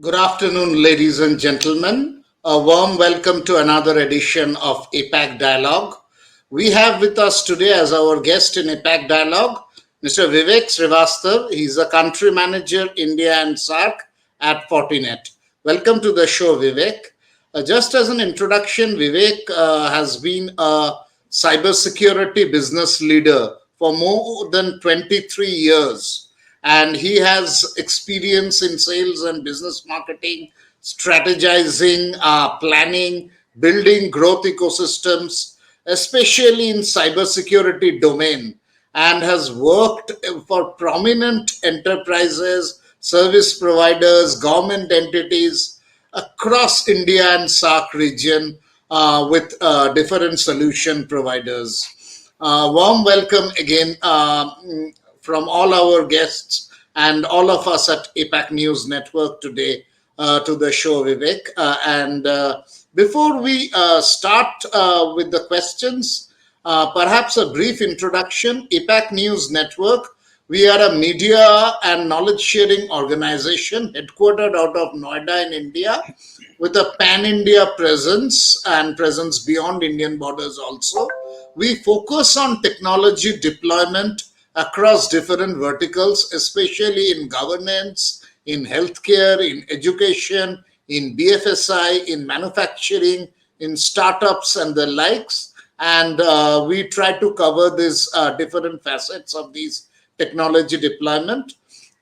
Good afternoon, ladies and gentlemen. A warm welcome to another edition of APAC Dialogue. We have with us today as our guest in APAC Dialogue, Mr. Vivek Srivastava. He's a country manager, India and SAARC at Fortinet. Welcome to the show, Vivek. Just as an introduction, Vivek has been a cybersecurity business leader for more than 23 years, and he has experience in sales and business marketing, strategizing, planning, building growth ecosystems, especially in cybersecurity domain, and has worked for prominent enterprises, service providers, government entities across India and SAARC region with different solution providers. Warm welcome again from all our guests and all of us at APAC News Network today to the show, Vivek. And before we start with the questions, perhaps a brief introduction. APAC News Network, we are a media and knowledge sharing organization headquartered out of Noida in India with a pan-India presence and presence beyond Indian borders also. We focus on technology deployment across different verticals, especially in governance, in healthcare, in education, in BFSI, in manufacturing, in startups and the likes. And we try to cover these different facets of these technology deployment.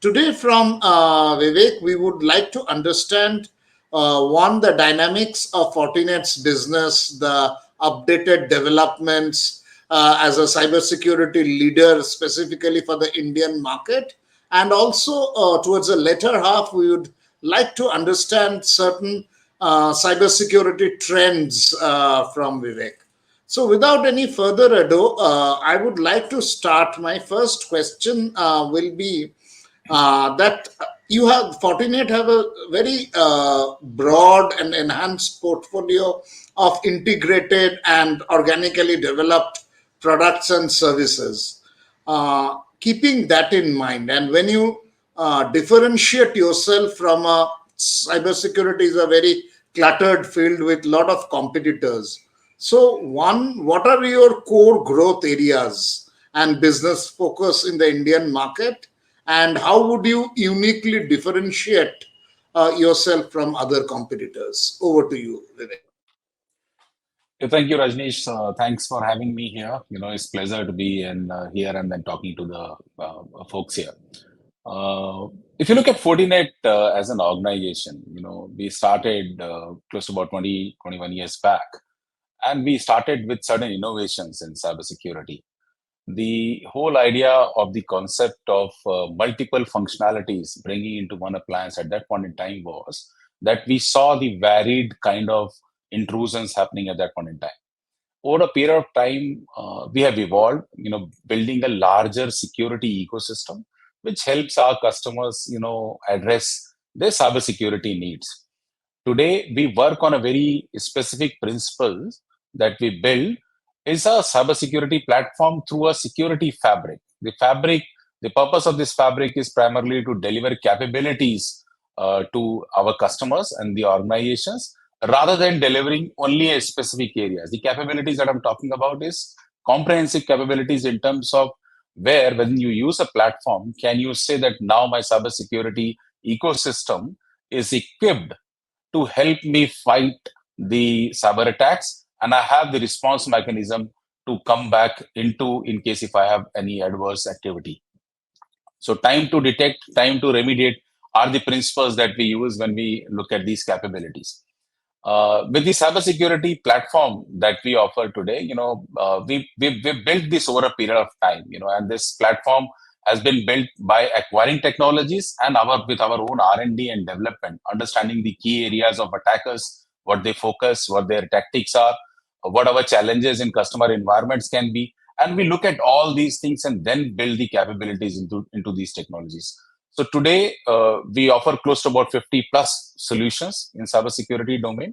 Today from Vivek, we would like to understand one, the dynamics of Fortinet's business, the updated developments as a cybersecurity leader specifically for the Indian market. And also towards the later half, we would like to understand certain cybersecurity trends from Vivek. So without any further ado, I would like to start. My first question will be that you have Fortinet have a very broad and enhanced portfolio of integrated and organically developed products and services. Keeping that in mind, and when you differentiate yourself from a cybersecurity is a very cluttered field with a lot of competitors. So, one, what are your core growth areas and business focus in the Indian market? And how would you uniquely differentiate yourself from other competitors? Over to you, Vivek. Thank you, Rajneesh. Thanks for having me here. It's pleasure to be here and then talking to the folks here. If you look at Fortinet as an organization, we started close to about 20, 21 years back, and we started with certain innovations in cybersecurity. The whole idea of the concept of multiple functionalities bringing into one appliance at that point in time was that we saw the varied kind of intrusions happening at that point in time. Over a period of time, we have evolved, building a larger security ecosystem, which helps our customers, address their cybersecurity needs. Today, we work on a very specific principles that we build is a cybersecurity platform through a security fabric. The purpose of this fabric is primarily to deliver capabilities to our customers and the organizations, rather than delivering only a specific areas. The capabilities that I'm talking about is comprehensive capabilities in terms of where, when you use a platform, can you say that now my cybersecurity ecosystem is equipped to help me fight the cyber attacks, and I have the response mechanism to come back into in case if I have any adverse activity. So time to detect, time to remediate are the principles that we use when we look at these capabilities. With the cybersecurity platform that we offer today, we built this over a period of time, and this platform has been built by acquiring technologies and with our own R&D and development, understanding the key areas of attackers, what they focus, what their tactics are, what our challenges in customer environments can be. And we look at all these things and then build the capabilities into these technologies. So today, we offer close to about 50 plus solutions in cybersecurity domain.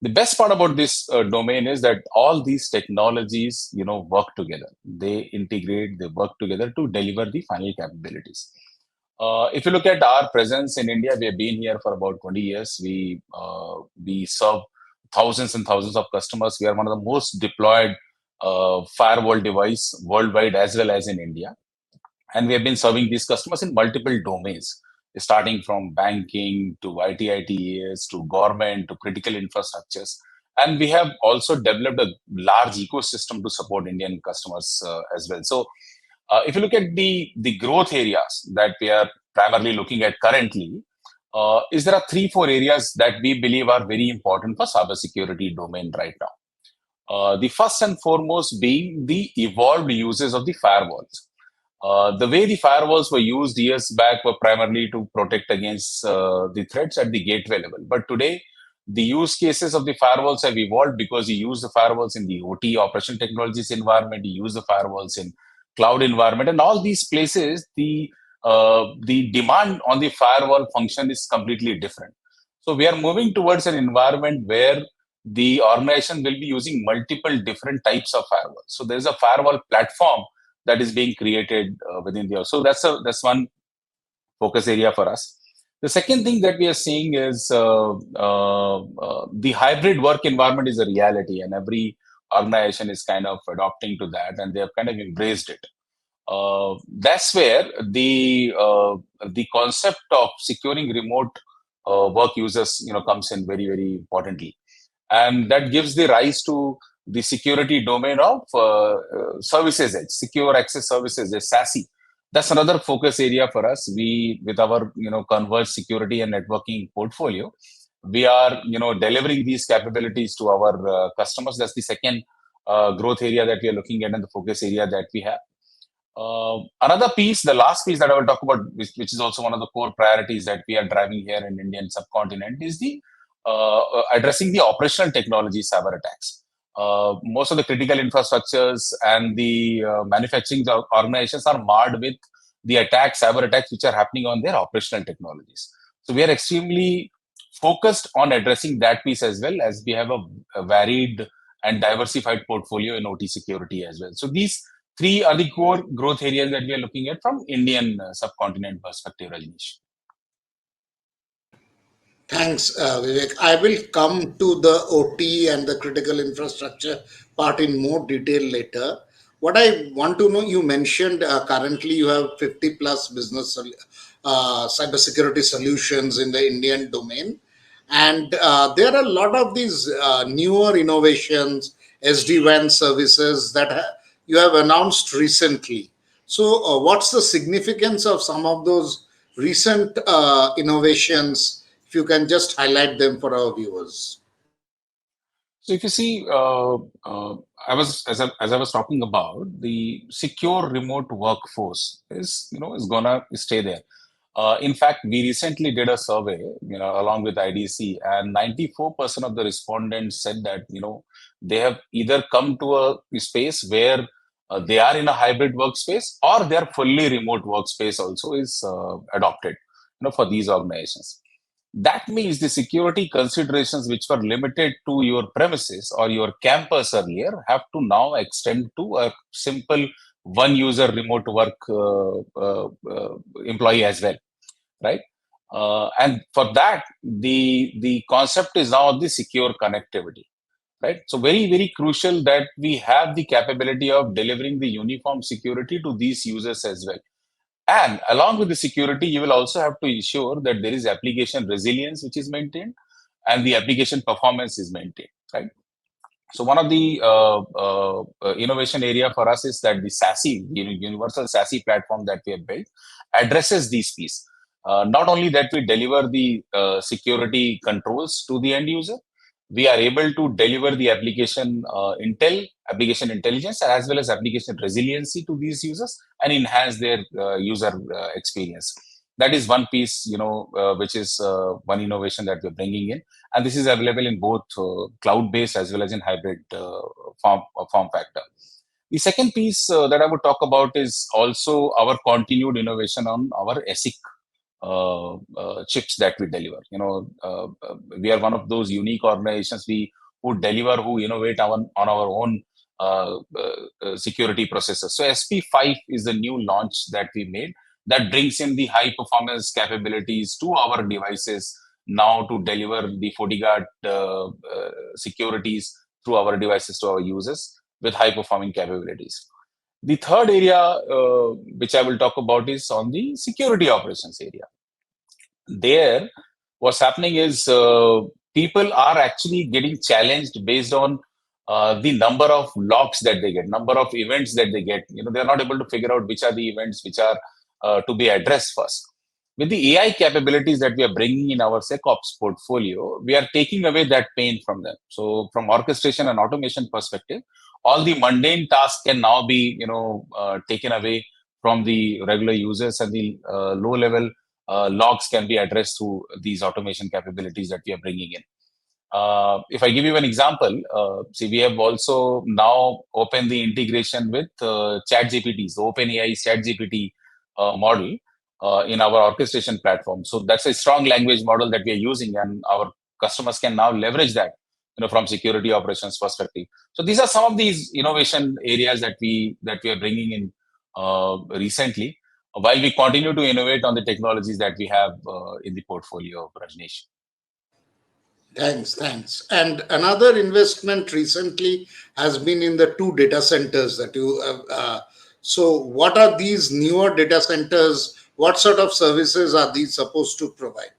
The best part about this domain is that all these technologies, work together. They integrate, they work together to deliver the final capabilities. If you look at our presence in India, we have been here for about 20 years. We serve thousands and thousands of customers. We are one of the most deployed firewall device worldwide as well as in India. And we have been serving these customers in multiple domains, starting from banking to ITITAS to government to critical infrastructures. And we have also developed a large ecosystem to support Indian customers as well. So if you look at the growth areas that we are primarily looking at currently, is there are three, four areas that we believe are very important for cybersecurity domain right now. The first and foremost being the evolved uses of the firewalls. The way the firewalls were used years back were primarily to protect against the threats at the gateway level. But today, the use cases of the firewalls have evolved because you use the firewalls in the OT, operation technologies environment, you use the firewalls in cloud environment, and all these places, the demand on the firewall function is completely different. So we are moving towards an environment where the organization will be using multiple different types of firewalls. So there is a firewall platform that is being created within the. So that's one focus area for us. The second thing that we are seeing is the hybrid work environment is a reality, and every organization is kind of adopting to that, and they have kind of embraced it. That's where the concept of securing remote work users, comes in very, very importantly, and that gives the rise to the security domain of services edge, secure access services, the SASE. That's another focus area for us. We, with our converged security and networking portfolio, we are delivering these capabilities to our customers. That's the second growth area that we are looking at and the focus area that we have. Another piece, the last piece that I will talk about, which is also one of the core priorities that we are driving here in Indian subcontinent, is the addressing the operational technology cyber attacks. Most of the critical infrastructures and the manufacturing organizations are marred with the attacks, cyber attacks, which are happening on their operational technologies. So we are extremely focused on addressing that piece as well, as we have a varied and diversified portfolio in OT security as well. So these three are the core growth areas that we are looking at from Indian subcontinent perspective, Rajneesh. Thanks, Vivek. I will come to the OT and the critical infrastructure part in more detail later. What I want to know, you mentioned currently you have 50 plus business cybersecurity solutions in the Indian domain. And there are a lot of these newer innovations, SD-WAN services that you have announced recently. So, what's the significance of some of those recent innovations? If you can just highlight them for our viewers. So if you see, I was as I was talking about, the secure remote workforce is gonna stay there. In fact, we recently did a survey, along with IDC, and 94% of the respondents said that they have either come to a space where they are in a hybrid workspace or their fully remote workspace also is adopted, for these organizations. That means the security considerations which were limited to your premises or your campus earlier have to now extend to a simple one user remote work employee as well, right? And for that, the concept is now the secure connectivity, right? So very, very crucial that we have the capability of delivering the uniform security to these users as well. And along with the security, you will also have to ensure that there is application resilience which is maintained and the application performance is maintained, right? So one of the innovation area for us is that the SASE, universal SASE platform that we have built, addresses these pieces. Not only that we deliver the security controls to the end user, we are able to deliver the application intelligence, as well as application resiliency to these users and enhance their user experience. That is one piece, which is one innovation that we're bringing in, and this is available in both cloud-based as well as in hybrid form factor. The second piece that I would talk about is also our continued innovation on our ASIC chips that we deliver. We are one of those unique organizations who innovate on our own security processors. So SP5 is the new launch that we made. that brings in the high performance capabilities to our devices now to deliver the FortiGuard securities through our devices to our users with high performing capabilities. The third area which I will talk about is on the security operations area. There, what's happening is people are actually getting challenged based on the number of logs that they get, number of events that they get. They're not able to figure out which are the events which are to be addressed first. With the AI capabilities that we are bringing in our SecOps portfolio, we are taking away that pain from them. So, from orchestration and automation perspective, all the mundane tasks can now be, taken away from the regular users, and the low-level logs can be addressed through these automation capabilities that we are bringing in. If I give you an example, see, we have also now opened the integration with ChatGPT, the OpenAI ChatGPT model in our orchestration platform. So that's a strong language model that we are using, and our customers can now leverage that, from security operations perspective. So these are some of these innovation areas that we are bringing in recently, while we continue to innovate on the technologies that we have in the portfolio, Rajneesh. Thanks. And another investment recently has been in the two data centers that you have. So, what are these newer data centers? What sort of services are these supposed to provide?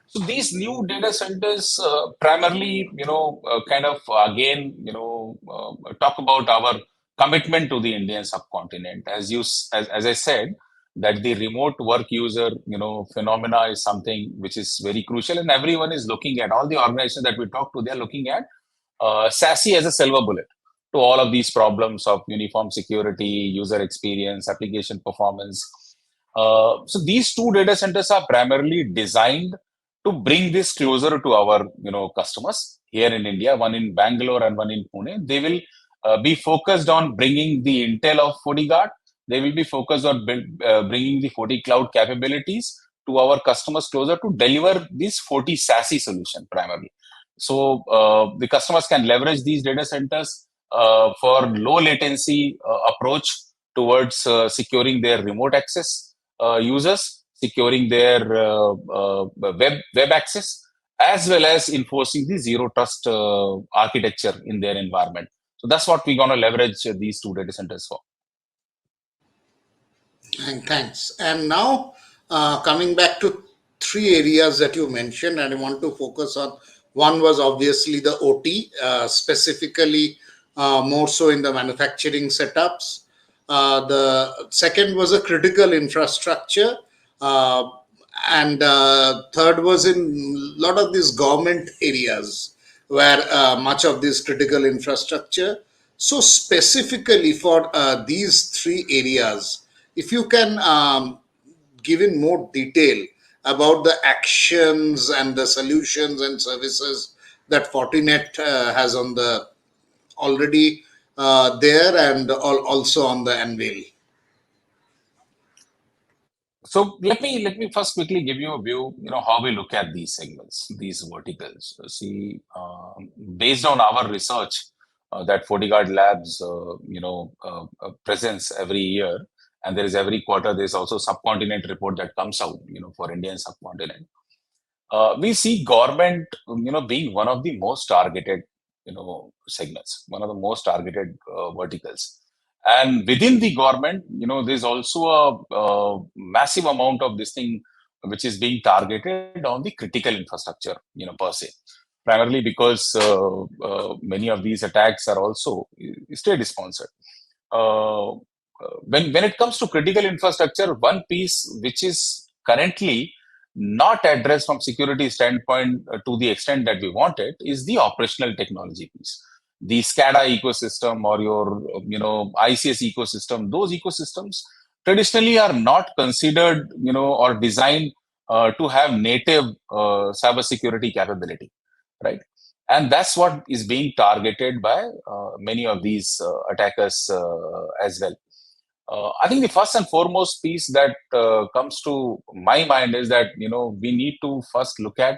So these new data centers primarily, kind of again, talk about our commitment to the Indian subcontinent. As I said, that the remote work user, phenomena is something which is very crucial, and everyone is looking at, all the organizations that we talk to, they're looking at SASE as a silver bullet to all of these problems of uniform security, user experience, application performance. So these two data centers are primarily designed to bring this closer to our customers here in India, one in Bangalore and one in Pune. They will be focused on bringing the intel of FortiGuard. They will be focused on bringing the FortiCloud capabilities to our customers closer to deliver this Forti SASE solution primarily. So the customers can leverage these data centers for low latency approach towards securing their remote access users, securing their web access, as well as enforcing the zero trust architecture in their environment. So that's what we're going to leverage these two data centers for. And thanks. And now, coming back to three areas that you mentioned, and I want to focus on. One was obviously the OT, specifically more so in the manufacturing setups. The second was a critical infrastructure, and third was in a lot of these government areas where much of this critical infrastructure. So specifically for these three areas, if you can give in more detail about the actions and the solutions and services that Fortinet has on the already there and also on the anvil. So let me first quickly give you a view, how we look at these segments, these verticals. See, based on our research that FortiGuard Labs, presents every year, and there is every quarter. There's also subcontinent report that comes out, for Indian subcontinent. We see government, being one of the most targeted, segments, one of the most targeted verticals. And within the government, there's also a massive amount of this thing which is being targeted on the critical infrastructure, per se. Primarily because many of these attacks are also state-sponsored. When it comes to critical infrastructure, one piece which is currently not addressed from security standpoint to the extent that we want it is the operational technology piece. The SCADA ecosystem or your ICS ecosystem, those ecosystems traditionally are not considered or designed to have native cybersecurity capability, right? And that's what is being targeted by many of these attackers as well. I think the first and foremost piece that comes to my mind is that we need to first look at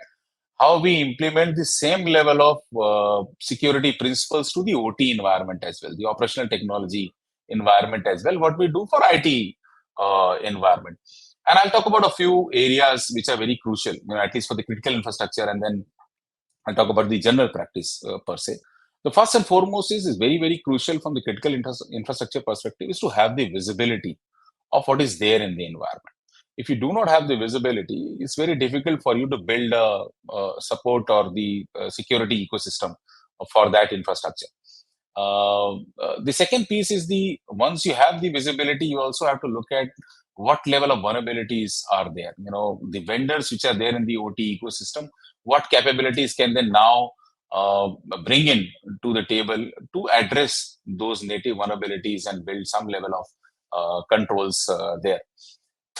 how we implement the same level of security principles to the OT environment as well, the operational technology environment as well. What we do for IT environment. And I'll talk about a few areas which are very crucial, at least for the critical infrastructure, and then I'll talk about the general practice per se. The first and foremost is very, very crucial from the critical infrastructure perspective is to have the visibility of what is there in the environment. If you do not have the visibility, it's very difficult for you to build a support or the security ecosystem for that infrastructure. The second piece is the once you have the visibility, you also have to look at what level of vulnerabilities are there. The vendors which are there in the OT ecosystem, what capabilities can they now bring in to the table to address those native vulnerabilities and build some level of controls there.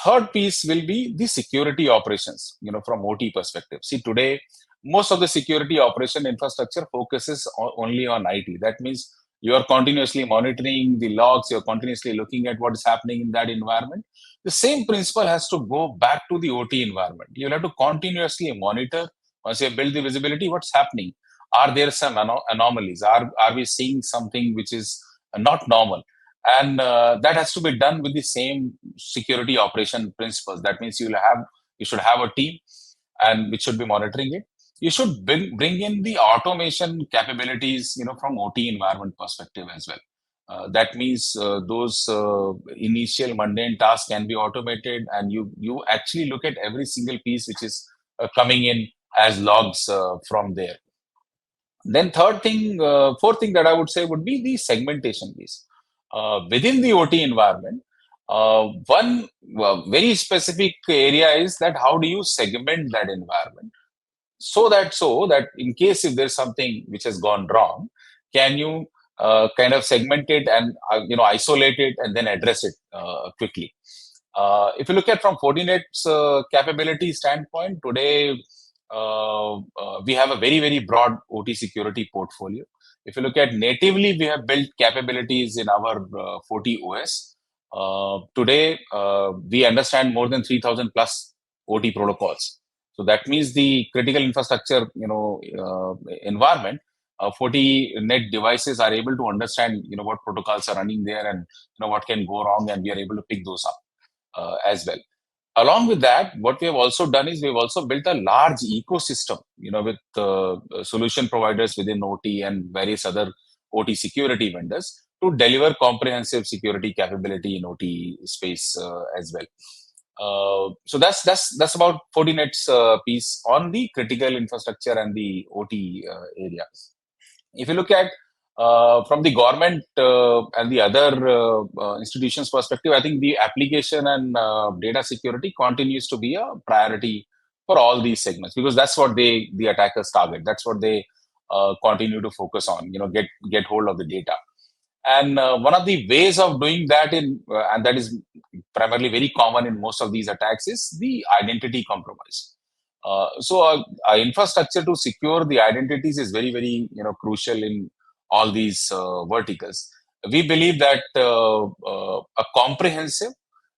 Third piece will be the security operations, from OT perspective. See, today, most of the security operation infrastructure focuses only on IT. That means you are continuously monitoring the logs, you're continuously looking at what is happening in that environment. The same principle has to go back to the OT environment. You'll have to continuously monitor, once you build the visibility, what's happening. Are there some anomalies? Are we seeing something which is not normal? And that has to be done with the same security operation principles. That means you should have a team and which should be monitoring it. You should bring in the automation capabilities, from OT environment perspective as well. That means those initial mundane tasks can be automated, and you actually look at every single piece which is coming in as logs from there. Then fourth thing that I would say would be the segmentation piece. Within the OT environment, one very specific area is that how do you segment that environment so that in case if there's something which has gone wrong, can you kind of segment it and isolate it and then address it quickly. If you look at from Fortinet's capability standpoint, today we have a very, very broad OT security portfolio. If you look at natively, we have built capabilities in our Forti OS. Today, we understand more than 3,000 plus OT protocols. So that means the critical infrastructure, environment, Fortinet devices are able to understand, what protocols are running there and what can go wrong, and we are able to pick those up as well. Along with that, what we have also done is we've also built a large ecosystem, with solution providers within OT and various other OT security vendors to deliver comprehensive security capability in OT space as well. So that's about Fortinet's piece on the critical infrastructure and the OT area. If you look at from the government and the other institutions perspective, I think the application and data security continues to be a priority for all these segments, because that's what the attackers target. That's what they continue to focus on. Get hold of the data. And one of the ways of doing that and that is primarily very common in most of these attacks is the identity compromise. So our infrastructure to secure the identities is very, very crucial in all these verticals. We believe that a comprehensive,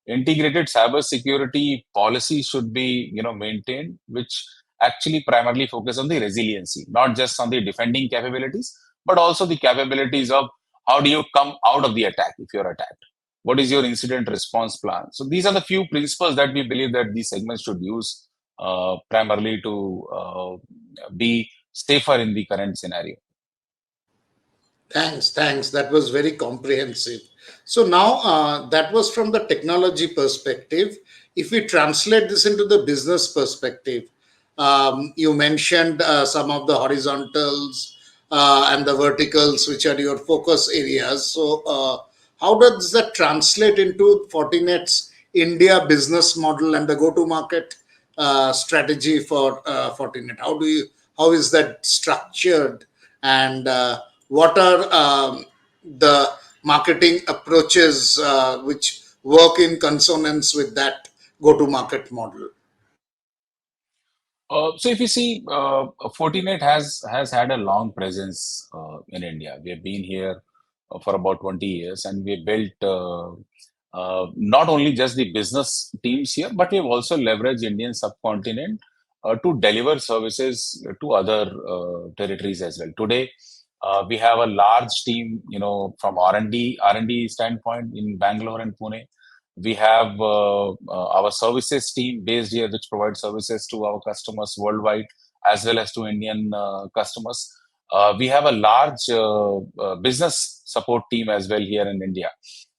integrated cybersecurity policy should be maintained, which actually primarily focus on the resiliency, not just on the defending capabilities, but also the capabilities of how do you come out of the attack if you're attacked. What is your incident response plan? So these are the few principles that we believe that these segments should use primarily to be safer in the current scenario. Thanks. That was very comprehensive. So now that was from the technology perspective. If we translate this into the business perspective, you mentioned some of the horizontals and the verticals, which are your focus areas. So how does that translate into Fortinet's India business model and the go-to-market strategy for Fortinet? How is that structured, and what are the marketing approaches which work in consonance with that go-to-market model? So if you see, Fortinet has had a long presence in India. We have been here for about 20 years, and we built not only just the business teams here, but we have also leveraged Indian subcontinent to deliver services to other territories as well. Today, we have a large team, from R&D standpoint in Bangalore and Pune. We have our services team based here, which provides services to our customers worldwide as well as to Indian customers. We have a large business support team as well here in India.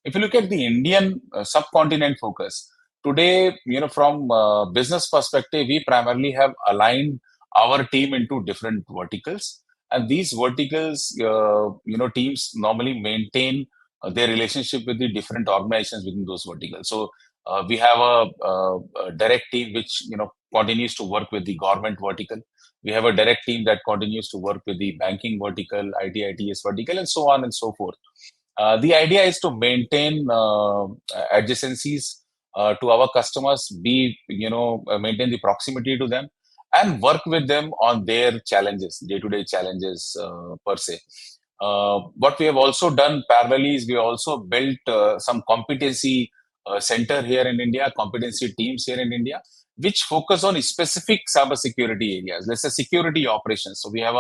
If you look at the Indian subcontinent focus, today, from business perspective, we primarily have aligned our team into different verticals, and these verticals, teams normally maintain their relationship with the different organizations within those verticals. So we have a direct team which continues to work with the government vertical. We have a direct team that continues to work with the banking vertical, IT/ITES vertical, and so on and so forth. The idea is to maintain adjacencies to our customers, maintain the proximity to them, and work with them on their challenges, day-to-day challenges per se. What we have also done parallelly is we also built some competency center here in India, competency teams here in India, which focus on specific cybersecurity areas. Let's say security operations. So we have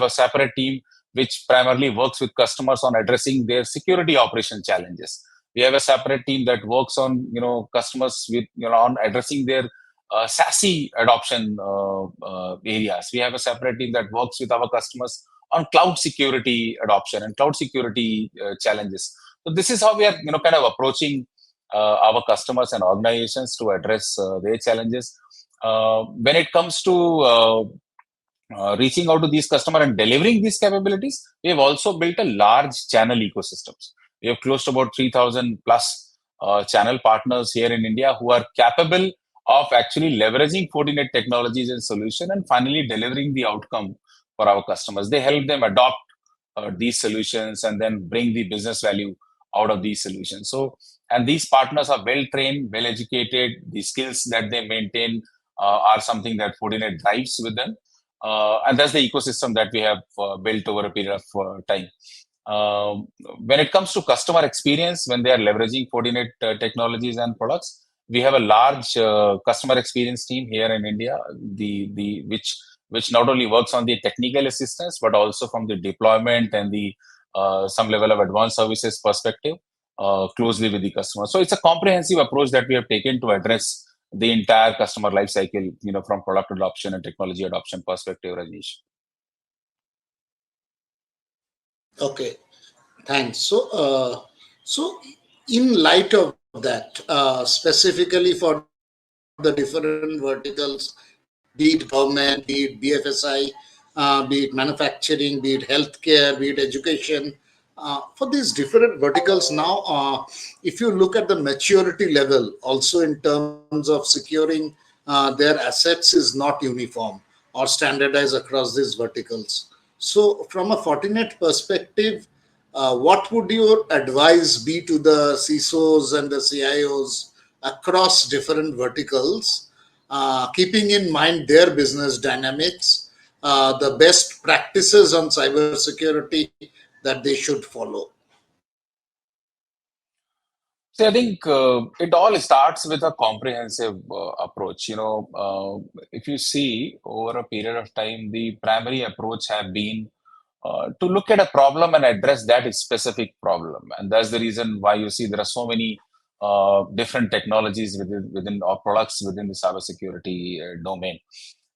a separate team which primarily works with customers on addressing their security operation challenges. We have a separate team that works on customers with on addressing their SASE adoption areas. We have a separate team that works with our customers on cloud security adoption and cloud security challenges. So this is how we are kind of approaching our customers and organizations to address their challenges. When it comes to reaching out to these customers and delivering these capabilities, we have also built a large channel ecosystems. We have close to about 3,000 plus channel partners here in India who are capable of actually leveraging Fortinet technologies and solution and finally delivering the outcome for our customers. They help them adopt these solutions and then bring the business value out of these solutions. So, and these partners are well trained, well educated. The skills that they maintain are something that Fortinet drives with them. And that's the ecosystem that we have built over a period of time. When it comes to customer experience, when they are leveraging Fortinet technologies and products, we have a large customer experience team here in India, which not only works on the technical assistance but also from the deployment and the some level of advanced services perspective closely with the customer. So it's a comprehensive approach that we have taken to address the entire customer life cycle, from product adoption and technology adoption perspective, Rajneesh. Okay, thanks. So in light of that, specifically for the different verticals, be it government, be it BFSI, be it manufacturing, be it healthcare, be it education, for these different verticals now, if you look at the maturity level, also in terms of securing their assets is not uniform or standardized across these verticals. So, from a Fortinet perspective, what would your advice be to the CISOs and the CIOs across different verticals, keeping in mind their business dynamics, the best practices on cybersecurity that they should follow? See, I think it all starts with a comprehensive approach. If you see over a period of time, the primary approach have been to look at a problem and address that specific problem. And that's the reason why you see there are so many different technologies within or products within the cybersecurity domain.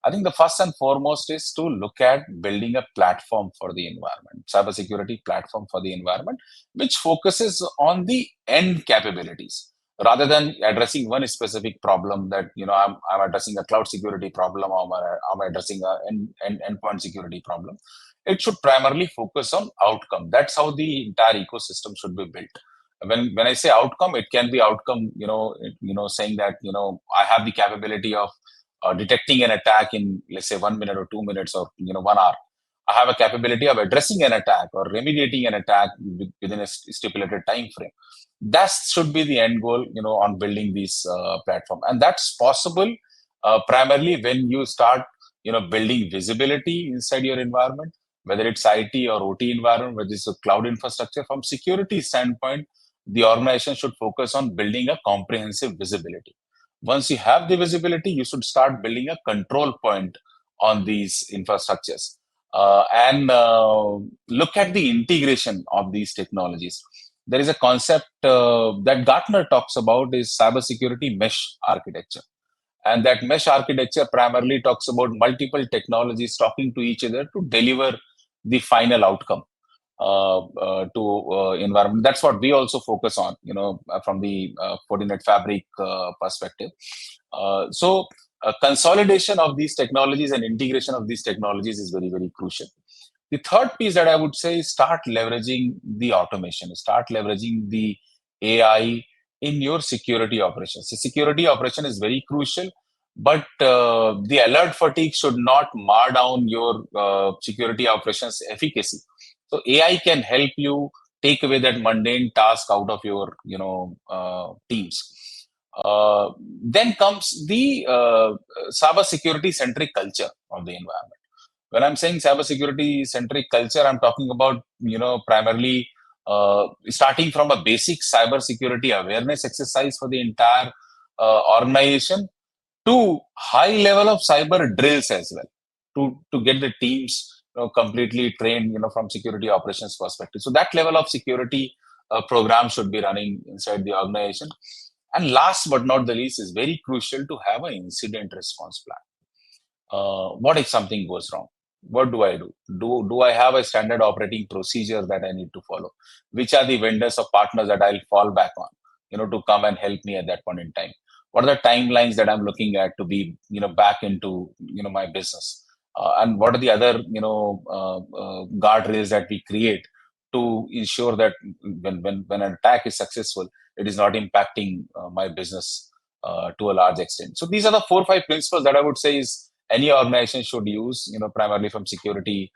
I think the first and foremost is to look at building a platform for the environment, cybersecurity platform for the environment, which focuses on the end capabilities rather than addressing one specific problem that, I'm addressing a cloud security problem or I'm addressing an endpoint security problem. It should primarily focus on outcome. That's how the entire ecosystem should be built. When I say outcome, it can be outcome, saying that, I have the capability of detecting an attack in, let's say, 1 minute or 2 minutes or 1 hour. I have a capability of addressing an attack or remediating an attack within a stipulated time frame. That should be the end goal, on building this platform, and that's possible primarily when you start, building visibility inside your environment, whether it's IT or OT environment, whether it's a cloud infrastructure. From security standpoint, the organization should focus on building a comprehensive visibility. Once you have the visibility, you should start building a control point on these infrastructures and look at the integration of these technologies. there is a concept that Gartner talks about is cybersecurity mesh architecture. And that mesh architecture primarily talks about multiple technologies talking to each other to deliver the final outcome to environment. That's what we also focus on, from the Fortinet Fabric perspective. Consolidation of these technologies and integration of these technologies is very, very crucial. The third piece that I would say is start leveraging the automation, start leveraging the AI in your security operations. The security operation is very crucial, but the alert fatigue should not mar down your security operations efficacy. So AI can help you take away that mundane task out of your, teams. Then comes the cyber security centric culture of the environment. When I'm saying cybersecurity centric culture, I'm talking about, primarily starting from a basic cybersecurity awareness exercise for the entire organization to high level of cyber drills as well to get the teams completely trained, from security operations perspective. So that level of security program should be running inside the organization. And last but not the least is very crucial to have an incident response plan. What if something goes wrong? What do I do? Do I have a standard operating procedure that I need to follow? Which are the vendors or partners that I'll fall back on, to come and help me at that point in time? What are the timelines that I'm looking at to be, back into, my business? And what are the other, guardrails that we create to ensure that when an attack is successful, it is not impacting my business to a large extent. So these are the 4 or 5 principles that I would say is any organization should use, primarily from security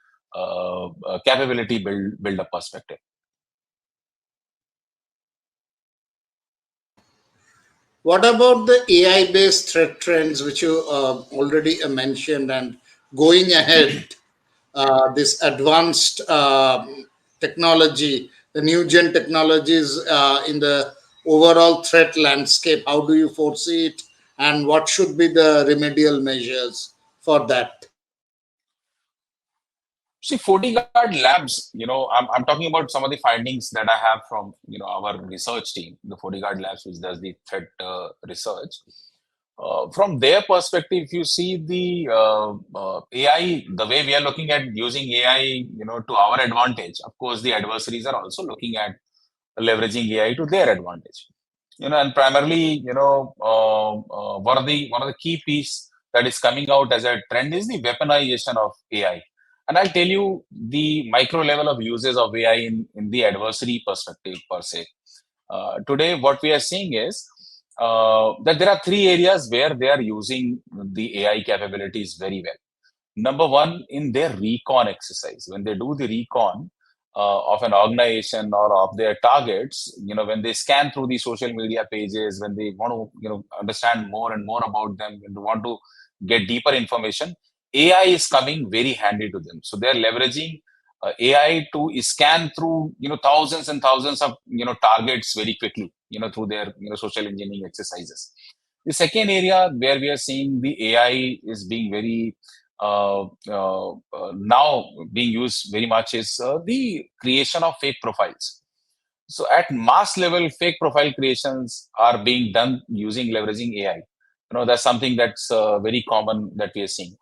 capability build up perspective. What about the AI-based threat trends, which you already mentioned, and going ahead, this advanced technology, the new gen technologies in the overall threat landscape? How do you foresee it, and what should be the remedial measures for that? See, FortiGuard Labs, I'm talking about some of the findings that I have from, our research team, the FortiGuard Labs, which does the threat research. From their perspective, if you see the AI, the way we are looking at using AI, to our advantage, of course, the adversaries are also looking at leveraging AI to their advantage. And primarily, one of the key piece that is coming out as a trend is the weaponization of AI. And I'll tell you the micro level of uses of AI in the adversary perspective per se. Today, what we are seeing is that there are 3 areas where they are using the AI capabilities very well. Number one, in their recon exercise, when they do the recon of an organization or of their targets, when they scan through the social media pages, when they want to, understand more and more about them, when they want to get deeper information, AI is coming very handy to them. So they're leveraging AI to scan through, thousands and thousands of, targets very quickly, through their, social engineering exercises. The second area where we are seeing the AI is being very now being used very much is the creation of fake profiles. So at mass level, fake profile creations are being done using leveraging AI. That's something that's very common that we are seeing.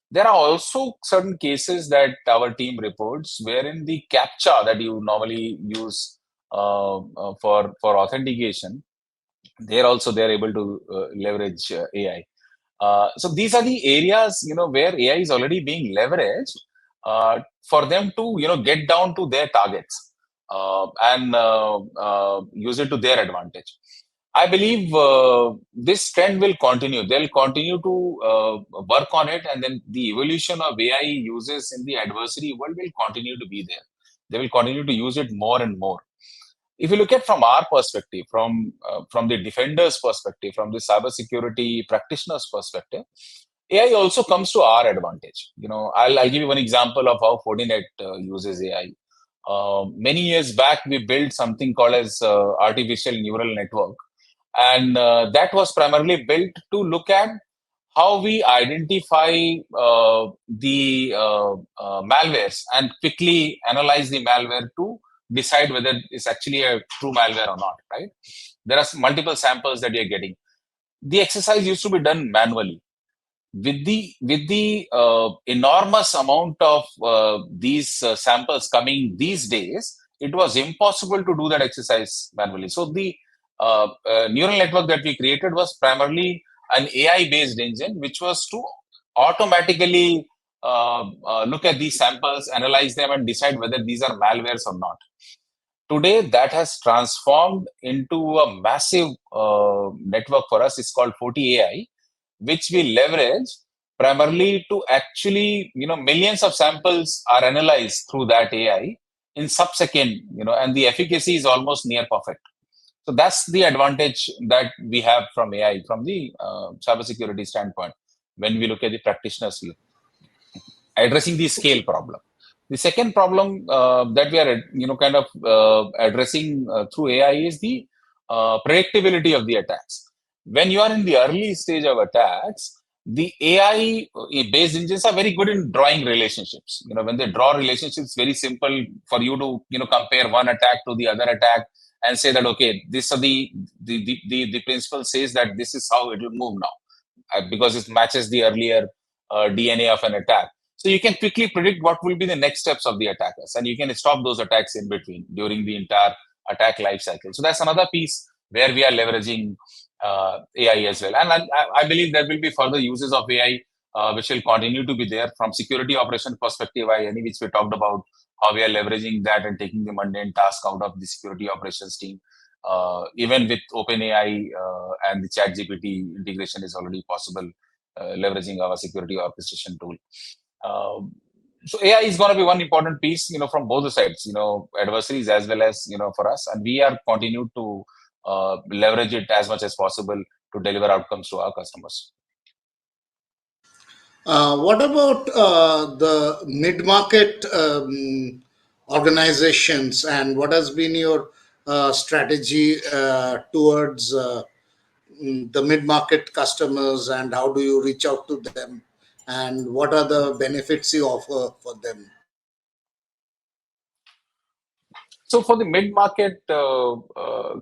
There are also certain cases that our team reports wherein the captcha that you normally use for authentication, they're able to leverage AI. So these are the areas, where AI is already being leveraged for them to, get down to their targets and use it to their advantage. I believe this trend will continue. They'll continue to work on it, and then the evolution of AI uses in the adversary world will continue to be there. They will continue to use it more and more. If you look at from our perspective, from the defenders' perspective, from the cybersecurity practitioners' perspective, AI also comes to our advantage. I'll give you one example of how Fortinet uses AI. Many years back, we built something called as artificial neural network, and that was primarily built to look at how we identify the malwares and quickly analyze the malware to decide whether it's actually a true malware or not, right? There are multiple samples that you're getting. The exercise used to be done manually. With the enormous amount of these samples coming these days, it was impossible to do that exercise manually. So the neural network that we created was primarily an AI based engine, which was to automatically look at these samples, analyze them, and decide whether these are malwares or not. Today, that has transformed into a massive network for us. It's called 40 AI, which we leverage primarily to actually, millions of samples are analyzed through that AI in sub-second, and the efficacy is almost near perfect. So that's the advantage that we have from AI from the cybersecurity standpoint when we look at the practitioner's view, addressing the scale problem. The second problem that we are, kind of addressing through AI is the predictability of the attacks. When you are in the early stage of attacks, the AI-based engines are very good in drawing relationships. When they draw relationships, very simple for you to, compare one attack to the other attack and say that, okay, this are the principle says that this is how it will move now, because it matches the earlier DNA of an attack. So you can quickly predict what will be the next steps of the attackers, and you can stop those attacks in between during the entire attack life cycle. So that's another piece where we are leveraging AI as well. And I believe there will be further uses of AI which will continue to be there from security operation perspective. Which we talked about how we are leveraging that and taking the mundane task out of the security operations team. Even with OpenAI and the ChatGPT integration is already possible, leveraging our security orchestration tool. So AI is going to be one important piece, from both the sides, adversaries as well as, for us, and we are continue to leverage it as much as possible to deliver outcomes to our customers. What about the mid-market organizations, and what has been your strategy towards the mid-market customers, and how do you reach out to them, and what are the benefits you offer for them? So for the mid-market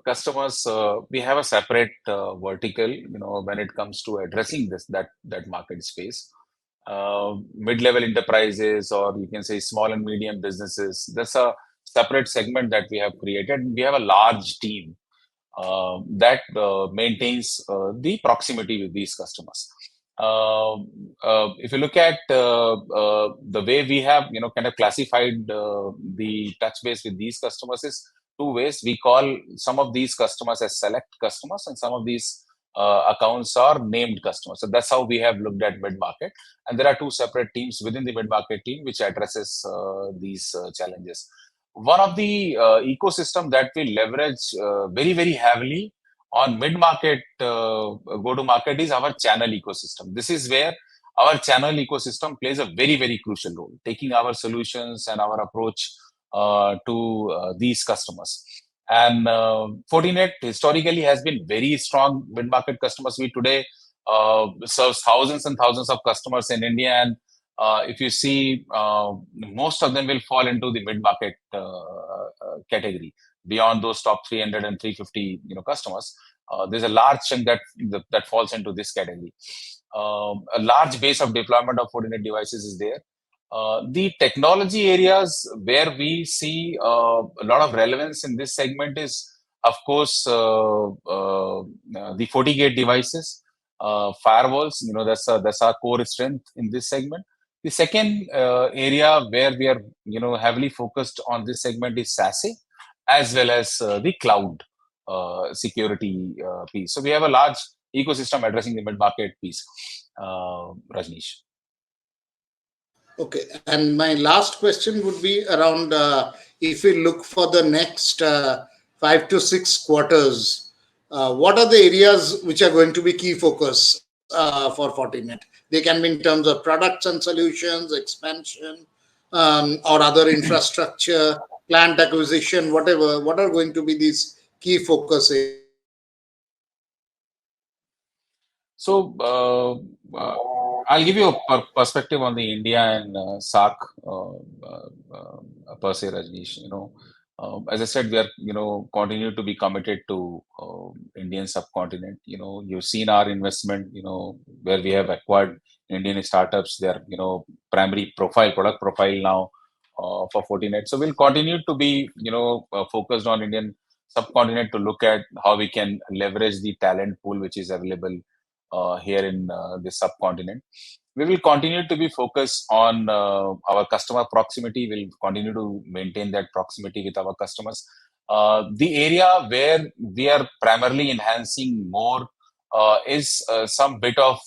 customers, we have a separate vertical, when it comes to addressing that market space. Mid-level enterprises, or you can say small and medium businesses, that's a separate segment that we have created. We have a large team that maintains the proximity with these customers. If you look at the way we have, kind of classified the touch base with these customers is two ways. We call some of these customers as select customers, and some of these accounts are named customers. So that's how we have looked at mid-market. And there are two separate teams within the mid-market team which addresses these challenges. One of the ecosystem that we leverage very, very heavily on mid-market go-to-market is our channel ecosystem. This is where our channel ecosystem plays a very, very crucial role, taking our solutions and our approach to these customers. And Fortinet historically has been very strong mid-market customers. We today serves thousands and thousands of customers in India, and if you see, most of them will fall into the mid-market category. Beyond those top 300 and 350, customers, there's a large chunk that falls into this category. A large base of deployment of Fortinet devices is there. The technology areas where we see a lot of relevance in this segment is, of course, the FortiGate devices, firewalls. That's our core strength in this segment. The second area where we are, heavily focused on this segment is SASE, as well as the cloud security piece. So we have a large ecosystem addressing the mid-market piece, Rajneesh. Okay, and my last question would be around if we look for the next 5 to 6 quarters, what are the areas which are going to be key focus for Fortinet? They can be in terms of products and solutions, expansion, or other infrastructure, plant acquisition, whatever. What are going to be these key focus areas? So I'll give you a perspective on the India and SAARC per se, Rajneesh. As I said, we are, continue to be committed to Indian subcontinent. You've seen our investment, where we have acquired Indian startups. Their, primary profile, product profile now for Fortinet. So we'll continue to be, focused on Indian subcontinent to look at how we can leverage the talent pool which is available here in the subcontinent. We will continue to be focused on our customer proximity. We'll continue to maintain that proximity with our customers. The area where we are primarily enhancing more is some bit of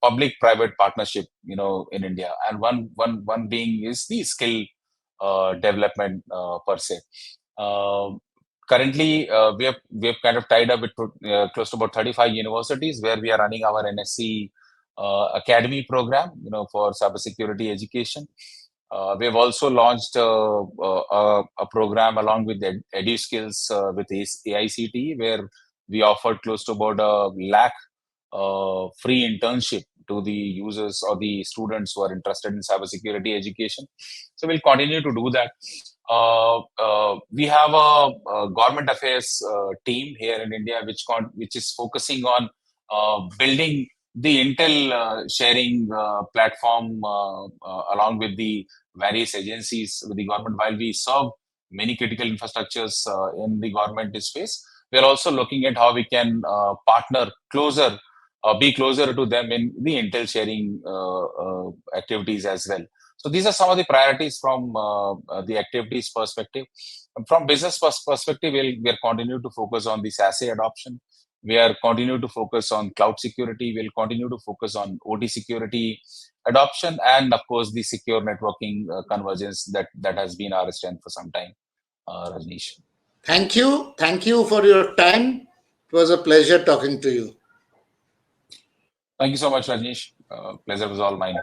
public-private partnership, in India, and one being is the skill development per se. Uh, Currently, we have kind of tied up with close to about 35 universities where we are running our NSC academy program, for cybersecurity education. We have also launched a program along with the EduSkills with AICT, where we offered close to about a lakh free internship to the users or the students who are interested in cybersecurity education. So we'll continue to do that. We have a government affairs team here in India, which is focusing on building the intel sharing platform along with the various agencies with the government. While we serve many critical infrastructures in the government space, we are also looking at how we can partner closer, be closer to them in the intel sharing activities as well. So these are some of the priorities from the activities perspective. From business perspective, we are continue to focus on the SASE adoption. We are continue to focus on cloud security. We'll continue to focus on OT security adoption, and of course the secure networking convergence that has been our strength for some time. Rajneesh. Thank you. Thank you for your time. It was a pleasure talking to you. Thank you so much, Rajneesh. Pleasure was all mine.